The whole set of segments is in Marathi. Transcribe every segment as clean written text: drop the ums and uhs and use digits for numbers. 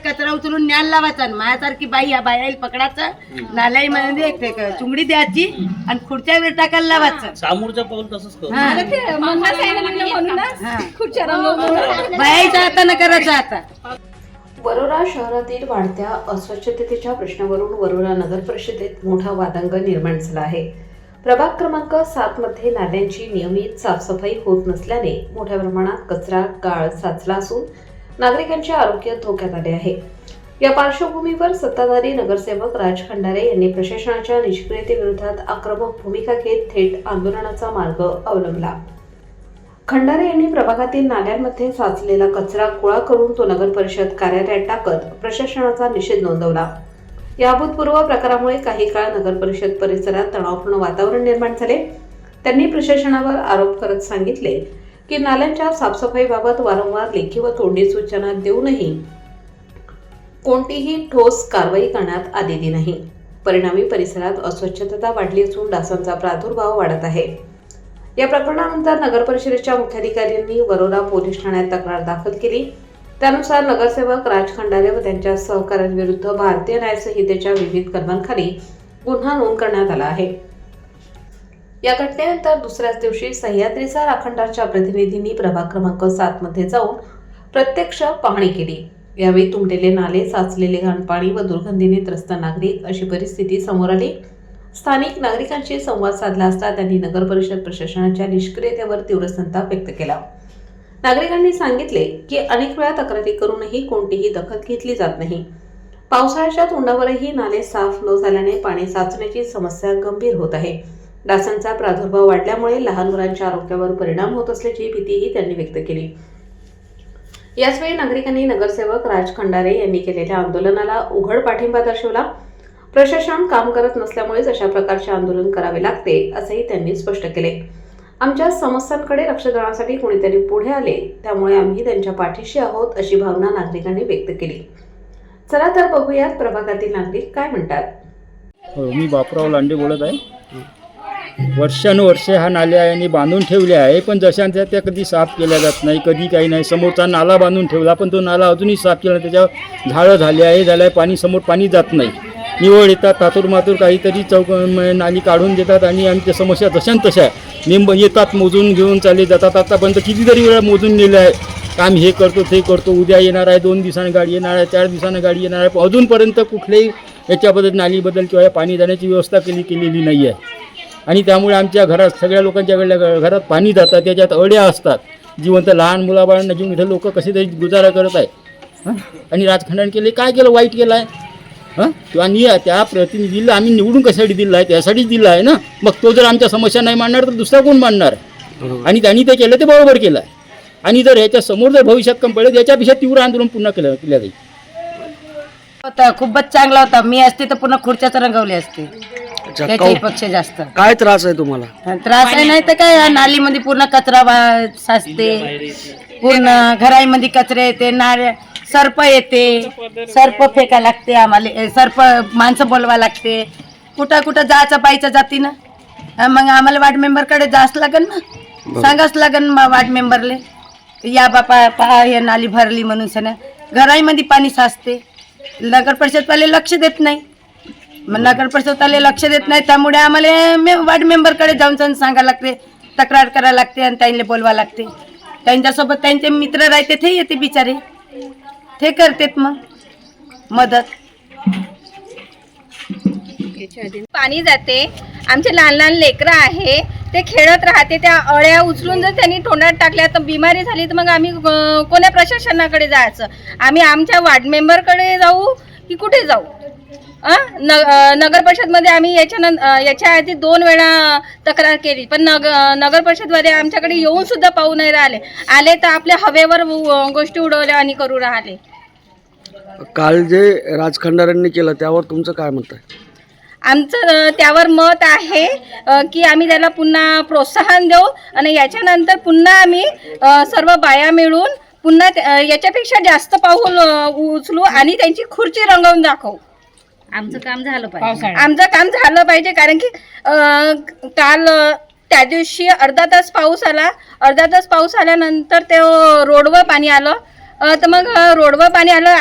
कचरा उचलून न्यायला लावायचा आणि माझ्यासारखी बाई या बायाला पकडायचं, नाल्यामध्ये चुंगडी द्यायची आणि खुर्च्या वर टाकायला लावायचं. समोरचं पाऊल तसंच करू. बायाच्या हातानं करायचं आता. वरोरा शहरातील वाढत्या अस्वच्छतेच्या प्रश्नावरून वरोरा नगर परिषदेत मोठा वादंग निर्माण झाला आहे. प्रभाग क्रमांक 7 मध्ये नाल्यांची नियमित साफसफाई होत नसल्याने मोठ्या प्रमाणात कचरा गाळ साचला असून नागरिकांचे आरोग्य धोक्यात आले आहे. या पार्श्वभूमीवर सत्ताधारी नगरसेवक राज खंडारे यांनी प्रशासनाच्या निष्क्रियतेविरोधात आक्रमक भूमिका घेत थेट आंदोलनाचा मार्ग अवलंबला. खंडारे यांनी प्रभागातील नाल्यांमध्ये साचलेला कचरा गोळा करून तो नगर परिषद कार्यालयात टाकत प्रशासनाचा निषेध नोंदवला. या अभूतपूर्व प्रकारामुळे काही काळ नगर परिषद परिसरात तणावपूर्ण वातावरण निर्माण झाले. त्यांनी प्रशासनावर आरोप करत सांगितले की नाल्यांच्या साफसफाईबाबत वारंवार लेखी व तोंडी सूचना देऊनही कोणतीही ठोस कारवाई करण्यात आलेली नाही. परिणामी परिसरात अस्वच्छता वाढली असून डासांचा प्रादुर्भाव वाढत आहे. या प्रकरणानंतर नगर परिषदेच्या मुख्याधिकाऱ्यांनी वरोरा पोलीस ठाण्यात तक्रार दाखल केली. त्यानुसार नगरसेवक राज खंडारे व त्यांच्या सहकाऱ्यांविरुद्ध भारतीय न्याय संहितेच्या विविध कलमांखाली गुन्हा नोंद करण्यात आला आहे. या घटनेनंतर दुसऱ्याच दिवशी सह्याद्रीचा राखणदारच्या प्रतिनिधींनी प्रभाग क्रमांक 7 मध्ये जाऊन प्रत्यक्ष पाहणी केली. यावेळी तुंबलेले नाले, साचलेले घाण पाणी व दुर्गंधीने त्रस्त नागरिक अशी परिस्थिती समोर आली. स्थानिक नागरिकांशी संवाद साधला असता त्यांनी नगर परिषद प्रशासनाच्या निष्क्रियतेवर तीव्र संताप व्यक्त केला. नागरिकांनी सांगितले की अनेक वेळा तक्रारी करूनही कोणतीही दखल घेतली जात नाही. पावसाळ्याच्या तोंडावरही नाले साफ न झाल्याने पाणी साचण्याची समस्या गंभीर होत आहे. डासांचा प्रादुर्भाव वाढल्यामुळे लहान मुलांच्या आरोग्यावर परिणाम होत असल्याची भीतीही त्यांनी व्यक्त केली. याचवेळी नागरिकांनी नगरसेवक राज खंडारे यांनी केलेल्या आंदोलनाला उघड पाठिंबा दर्शवला. प्रशासन काम करत नसल्यामुळेच अशा प्रकारचे आंदोलन करावे लागते असंही त्यांनी स्पष्ट केले. आमच्या समस्यांकडे लक्ष देण्यासाठी कोणीतरी पुढे आले, त्यामुळे आम्ही त्यांच्या पाठीशी आहोत अशी भावना नागरिकांनी व्यक्त केली. चला तर बघूयात प्रभागातील नागरिक काय म्हणतात. मी बापराव लांडे बोलत आहे. वर्षानुवर्षे हा नाल्या यांनी बांधून ठेवले आहे, पण जशांच्या त्या कधी साफ केल्या जात नाही, कधी काही नाही. समोरचा नाला बांधून ठेवला पण तो नाला अजूनही साफ केला, त्याच्यावर झाडं झाले आहे, पाणी समोर पाणी जात नाही. निवड येतात तातूर मातूर काहीतरी नाली काढून देतात आणि आमच्या समस्या तशां तशा नेम येतात, मोजून घेऊन चालले जातात. आतापर्यंत कितीतरी वेळा मोजून नेलं आहे. काम हे करतो ते करतो, उद्या येणार आहे, 2 दिवसांनी गाडी येणार आहे, 4 दिवसांनी गाडी येणार आहे, पण अजूनपर्यंत कुठल्याही याच्याबद्दल नालीबद्दल किंवा पाणी जाण्याची व्यवस्था केलेली नाही आहे. आणि त्यामुळे आमच्या घरात सगळ्या लोकांच्या घरात पाणी जातात, त्याच्यात अड्या असतात. जिवंत लहान मुलाबाळांना घेऊन इथं लोक कसे तरी गुजारा करत आहे. आणि राजखंडाने केले काय केलं, वाईट केलं आहे. किंवा त्या प्रतिनिधीला आम्ही निवडून कशासाठी दिला आहे, त्यासाठीच दिला आहे ना. मग तो जर आमच्या समस्या नाही मांडणार तर दुसरा कोण मांडणार. आणि त्यांनी ते केलं ते बरोबर केलं आहे. आणि जर ह्याच्या समोर जर भविष्यात कमी पडलं याच्यापेक्षा तीव्र आंदोलन पुन्हा केलं जाईल. होता खूपच चांगला होता. मी असते तर पुन्हा खुर्च्याच रंगवले असते. त्याच्यापेक्षा जास्त काय त्रास आहे तुम्हाला? त्रास आहे नाही तर काय, नालीमध्ये पूर्ण कचरा साचते, पूर्ण घरामध्ये कचरे येते, सर्प येते, सर्प फेका लागते आम्हाला, सर्प माणसं बोलवा लागते. कुठं कुठं जायचं पाहिजे जाती ना. मग आम्हाला वार्ड मेंबरकडे जास्त लागेल ना, सांगाच लागेल वार्ड मेंबरले या बापा पहा हे नाली भरली म्हणून सण. घरामध्ये पाणी साचते, नगर परिषदवाले लक्ष देत नाही. मग नगर परिषदवाले लक्ष देत नाही, त्यामुळे आम्हाला वार्ड मेंबरकडे जाऊन सांगायला लागते, तक्रार करायला लागते आणि त्यांना बोलवा लागते. त्यांच्यासोबत त्यांचे मित्र राहते, ते येते बिचारे, ते करतात मग मदत. पाणी जाते, आमचे लहान लहान लेकरं आहे ते खेळत राहते. त्या अळ्या उचलून जर त्यांनी तोंडात टाकल्या तर बिमारी झाली तर मग आम्ही कोण्या प्रशासनाकडे जायचं? आम्ही आमच्या वार्ड मेंबरकडे जाऊ की कुठे जाऊ? नगर परिषदमध्ये आम्ही याच्या आधी 2 वेळा तक्रार केली, पण नगर परिषदवाले आमच्याकडे येऊन सुद्धा पाहू नाही आले तर आपल्या हवेवर गोष्टी उडवल्या आणि करू राहिले. काल जे राजखंडारांनी केलं त्यावर तुमचं काय मत आहे? आमचं त्यावर मत आहे की आम्ही त्याला पुन्हा प्रोत्साहन देऊ आणि याच्यानंतर पुन्हा आम्ही सर्व बाया मिळून पुन्हा याच्यापेक्षा जास्त पाऊल उचलू आणि त्यांची खुर्ची रंगवून दाखवू. आमचं काम झालं पाहिजे. आमचं काम झालं पाहिजे, कारण की काल त्या दिवशी अर्धा तास पाऊस आला. अर्धा तास पाऊस आल्यानंतर ते रोडवर पाणी आलं तर मग रोडवर पाणी आलं.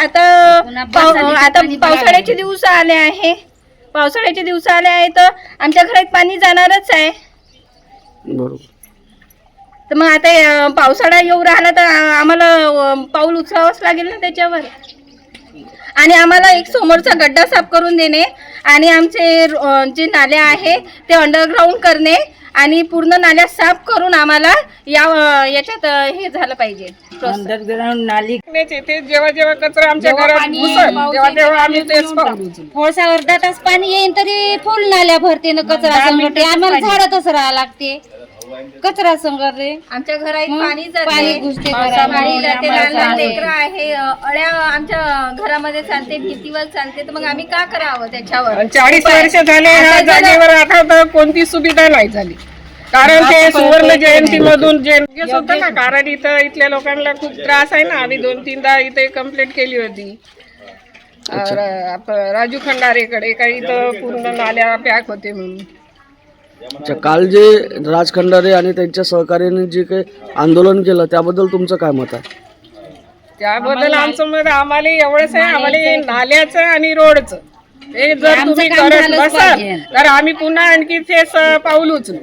पुन्हा बरसातीचं आता पाणी पावसाळ्याचे दिवस आले आहे. पावसाळ्याचे दिवस आले आहे तर आमच्या घरात पाणी जाणारच आहे. बरोबर. तर मग आता पावसाळा येऊ राहिला तर आम्हाला पाऊल उचलावंच लागेल ना त्याच्यावर. आणि आम्हाला एक समोरचा गड्डा साफ करून देणे आणि आमचे जे नाले आहे ते अंडरग्राऊंड करणे आणि पूर्ण नाल्या साफ करून आम्हाला याच्यात हे झालं पाहिजे. अंडरग्राऊंड नाली येते जेव्हा जेव्हा कचरा आमच्या घरात घुसल तेव्हा तेव्हा आम्ही तेच पाऊल उचलू. थोडसा अर्धा तास पाणी येईन तरी फुल नाल्या भरते ना कचरा संगटे. आम्हाला झाडातच राहावं लागते कचरा संगटे. आमच्या घरात पाणी पाणी जाते, घुसते पाणी जाते, लहान लहान घरामध्ये. लेकरं आहे, अळ्या आमच्या घरामध्ये चालते, भिंतीवर चालते. तर मग आम्ही का करावं त्याच्यावर? 40 वर्ष झाले ह्या आता जरा- जागेवर आता तर कोणती सुविधा नाही झाली. कारण ते सुवर्ण जयंती मधून जयंती होतं ना. कारण इथं इथल्या लोकांना खूप त्रास आहे ना. आम्ही 2-3दा इथे कंप्लेंट केली होती राजू खंडारेकडे. काही इथं पूर्ण नाल्या पॅक होते म्हणून. अच्छा, काल जे राज खंडारे आणि त्यांच्या सहकार्याने जे काही आंदोलन केलं त्याबद्दल तुमचं काय मत आहे? त्याबद्दल आमचं मत आम्हाला एवढंच आहे, आम्हाला हे नाल्याचं आणि रोडचं हे जर आमचं तुम्ही काम करत झालंच नसाल पाहिजे. तर आम्ही पुन्हा आणखी ते पाऊल उचलू.